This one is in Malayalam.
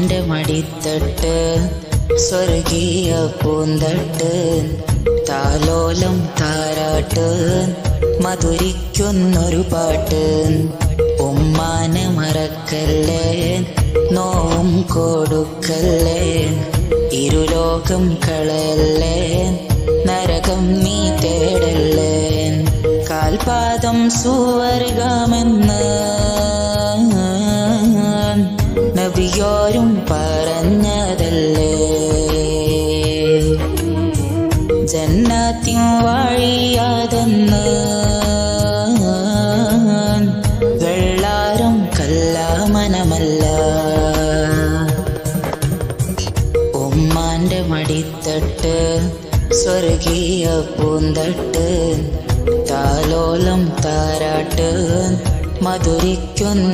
ഉമ്മാന്റെ മടിത്തട്ട് സ്വർഗീയ പൂന്തട്ട് താലോലം താരാട്ട് മധുരിക്കുന്നൊരു പാട്ട് ഉമ്മാനെ മറക്കല്ലേ നോവും കൊടുക്കല്ലേ ഇരുലോകം കളയല്ലേ നരകം നീ തേടല്ലേ കാൽപാദം സുവർഗമെന്ന് നബിയോരും പറഞ്ഞതല്ലേ ജന്നത്തിൻ വഴിയാതെന്ന് വെള്ളാരം കല്ലാമനമല്ല ഉമ്മാന്റെ മടിത്തട്ട് സ്വർഗീയ പൂന്തട്ട് താലോലം താരാട്ട് മധുരിക്കുന്നു